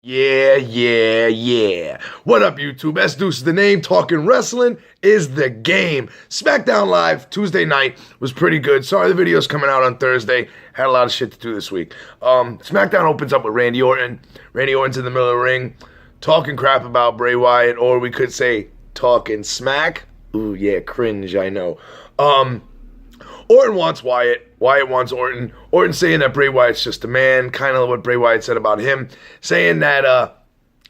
Yeah. What up, YouTube? S-Deuce is the name. Talking wrestling is the game. Smackdown Live Tuesday night was pretty good. Sorry the video's coming out on Thursday. Had a lot of shit to do this week. Smackdown opens up with Randy Orton. Randy Orton's in the middle of the ring, talking crap about Bray Wyatt, or we could say talking smack. Ooh, yeah, cringe, I know. Orton wants Wyatt. Wyatt wants Orton. Orton saying that Bray Wyatt's just a man, kind of what Bray Wyatt said about him, saying that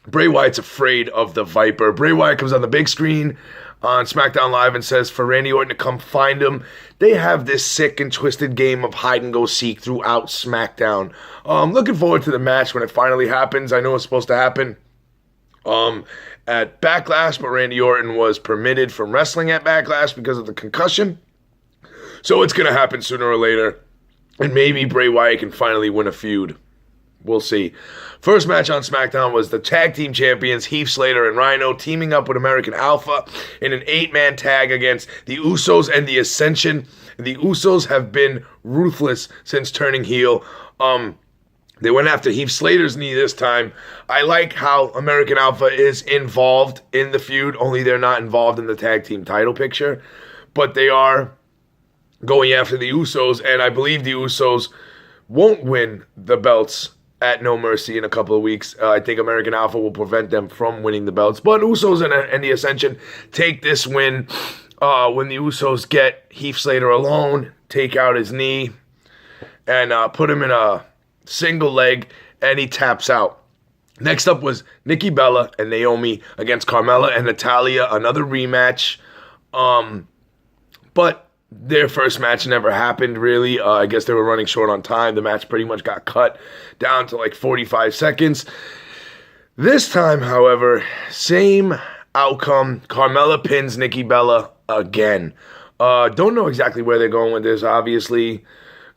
Bray Wyatt's afraid of the Viper. Bray Wyatt comes on the big screen on SmackDown Live and says for Randy Orton to come find him. They have this sick and twisted game of hide and go seek throughout SmackDown. Looking forward to the match when it finally happens. I know it's supposed to happen at Backlash, but Randy Orton was permitted from wrestling at Backlash because of the concussion. So it's going to happen sooner or later. And maybe Bray Wyatt can finally win a feud. We'll see. First match on SmackDown was the tag team champions Heath Slater and Rhino teaming up with American Alpha in an 8-man tag against the Usos and the Ascension. The Usos have been ruthless since turning heel. They went after Heath Slater's knee this time. I like how American Alpha is involved in the feud, only they're not involved in the tag team title picture. But they are going after the Usos, and I believe the Usos won't win the belts at No Mercy in a couple of weeks. I think American Alpha will prevent them from winning the belts. But Usos and the Ascension take this win when the Usos get Heath Slater alone, take out his knee, and put him in a single leg, and he taps out. Next up was Nikki Bella and Naomi against Carmella and Natalya, another rematch. But their first match never happened, really. I guess they were running short on time. The match pretty much got cut down to like 45 seconds. This time, however, same outcome. Carmella pins Nikki Bella again. Don't know exactly where they're going with this. Obviously,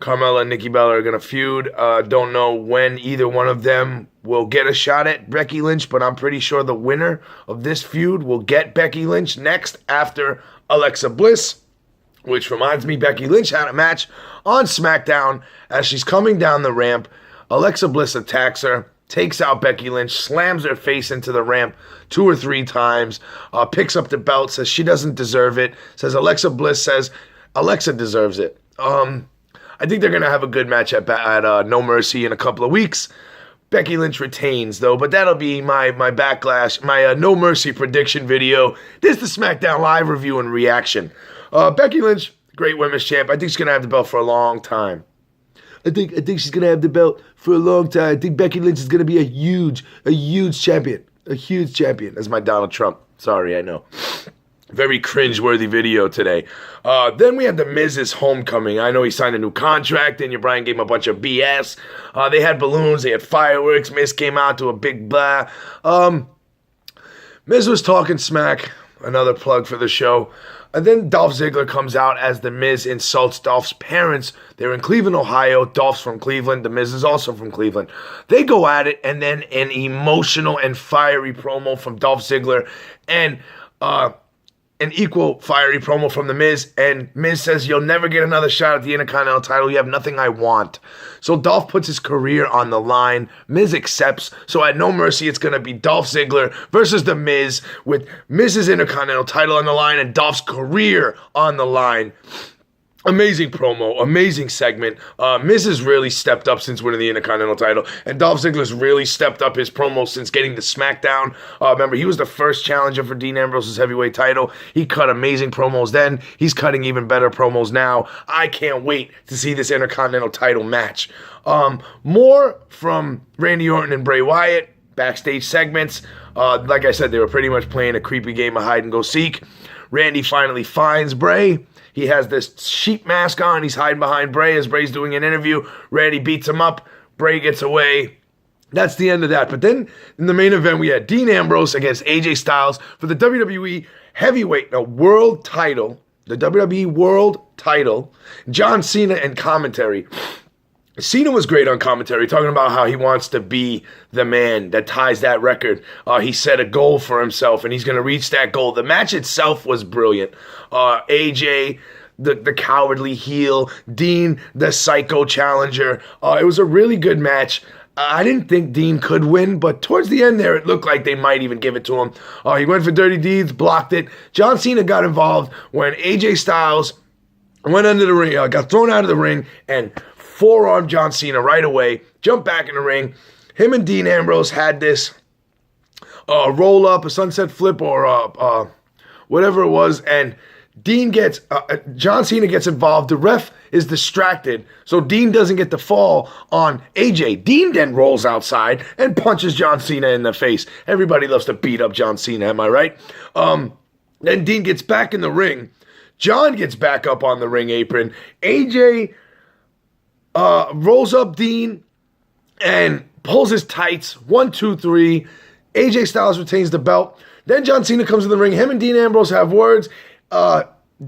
Carmella and Nikki Bella are going to feud. Don't know when either one of them will get a shot at Becky Lynch, but I'm pretty sure the winner of this feud will get Becky Lynch next after Alexa Bliss. Which reminds me, Becky Lynch had a match on SmackDown. As she's coming down the ramp, Alexa Bliss attacks her, takes out Becky Lynch, slams her face into the ramp 2 or 3 times, picks up the belt, says she doesn't deserve it, says Alexa Bliss says Alexa deserves it. I think they're going to have a good match at No Mercy in a couple of weeks. Becky Lynch retains, though, but that'll be my backlash, my No Mercy prediction video. This is the SmackDown Live review and reaction. Becky Lynch, great women's champ. I think she's going to have the belt for a long time. I think she's going to have the belt for a long time. I think Becky Lynch is going to be a huge champion. A huge champion. That's my Donald Trump. Sorry, I know. Very cringe-worthy video today. Then we had the Miz's homecoming. I know he signed a new contract, and Brian gave him a bunch of BS. They had balloons. They had fireworks. Miz came out to a big blah. Miz was talking smack. Another plug for the show. And then Dolph Ziggler comes out as The Miz insults Dolph's parents. They're in Cleveland, Ohio. Dolph's from Cleveland. The Miz is also from Cleveland. They go at it, and then an emotional and fiery promo from Dolph Ziggler, and an equal fiery promo from The Miz, and Miz says, you'll never get another shot at the Intercontinental title. You have nothing I want. So Dolph puts his career on the line. Miz accepts. So at No Mercy, it's going to be Dolph Ziggler versus The Miz with Miz's Intercontinental title on the line and Dolph's career on the line. Amazing promo, amazing segment. Miz has really stepped up since winning the Intercontinental title, and Dolph Ziggler's really stepped up his promo since getting the SmackDown. Remember, he was the first challenger for Dean Ambrose's heavyweight title. He cut amazing promos then. He's cutting even better promos now. I can't wait to see this Intercontinental title match. More from Randy Orton and Bray Wyatt, backstage segments. Like I said, they were pretty much playing a creepy game of hide and go seek. Randy finally finds Bray. He has this sheep mask on. He's hiding behind Bray as Bray's doing an interview. Randy beats him up. Bray gets away. That's the end of that. But then in the main event, we had Dean Ambrose against AJ Styles for the WWE World title. The WWE World title. John Cena and commentary. Cena was great on commentary, talking about how he wants to be the man that ties that record. He set a goal for himself, and he's going to reach that goal. The match itself was brilliant. AJ, the cowardly heel, Dean, the psycho challenger. It was a really good match. I didn't think Dean could win, but towards the end there, it looked like they might even give it to him. He went for dirty deeds, blocked it. John Cena got involved when AJ Styles went under the ring, got thrown out of the ring, and forearmed John Cena right away, jumped back in the ring. Him and Dean Ambrose had this roll up, a sunset flip, or whatever it was, and John Cena gets involved. The ref is distracted, so Dean doesn't get the fall on AJ. Dean then rolls outside and punches John Cena in the face. Everybody loves to beat up John Cena, am I right? Then Dean gets back in the ring. John gets back up on the ring apron. AJ rolls up Dean and pulls his tights. 1, 2, 3. AJ Styles retains the belt. Then John Cena comes in the ring. Him and Dean Ambrose have words.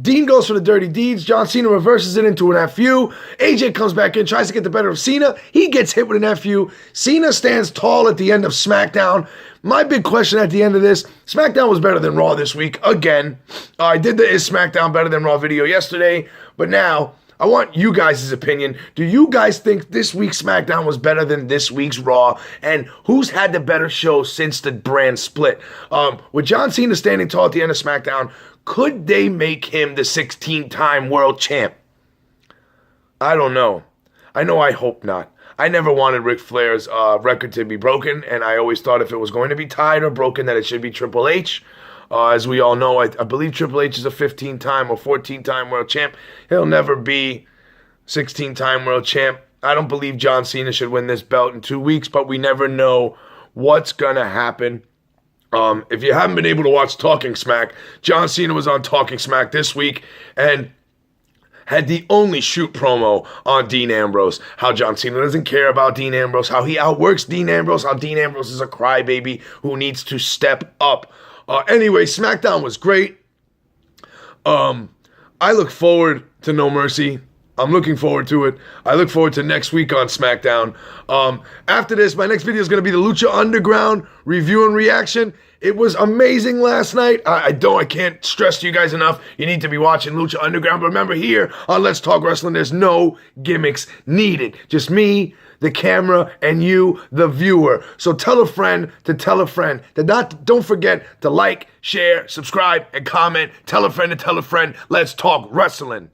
Dean goes for the dirty deeds. John Cena reverses it into an FU. AJ comes back in, tries to get the better of Cena. He gets hit with an FU. Cena stands tall at the end of SmackDown. My big question at the end of this, SmackDown was better than Raw this week. Again, I did the Is SmackDown Better Than Raw video yesterday, but now I want you guys' opinion. Do you guys think this week's SmackDown was better than this week's Raw? And who's had the better show since the brand split? With John Cena standing tall at the end of SmackDown, could they make him the 16-time world champ? I don't know. I hope not. I never wanted Ric Flair's record to be broken, and I always thought if it was going to be tied or broken that it should be Triple H. As we all know, I believe Triple H is a 15-time or 14-time world champ. He'll never be 16-time world champ. I don't believe John Cena should win this belt in 2 weeks, but we never know what's going to happen. If you haven't been able to watch Talking Smack, John Cena was on Talking Smack this week and had the only shoot promo on Dean Ambrose. How John Cena doesn't care about Dean Ambrose, how he outworks Dean Ambrose, how Dean Ambrose is a crybaby who needs to step up. Anyway, SmackDown was great. I look forward to No Mercy. I'm looking forward to it. I look forward to next week on SmackDown. After this, my next video is going to be the Lucha Underground review and reaction. It was amazing last night. I can't stress to you guys enough. You need to be watching Lucha Underground. But remember, here on Let's Talk Wrestling, there's no gimmicks needed. Just me, the camera, and you, the viewer. So tell a friend to tell a friend. Don't forget to like, share, subscribe, and comment. Tell a friend to tell a friend. Let's talk wrestling.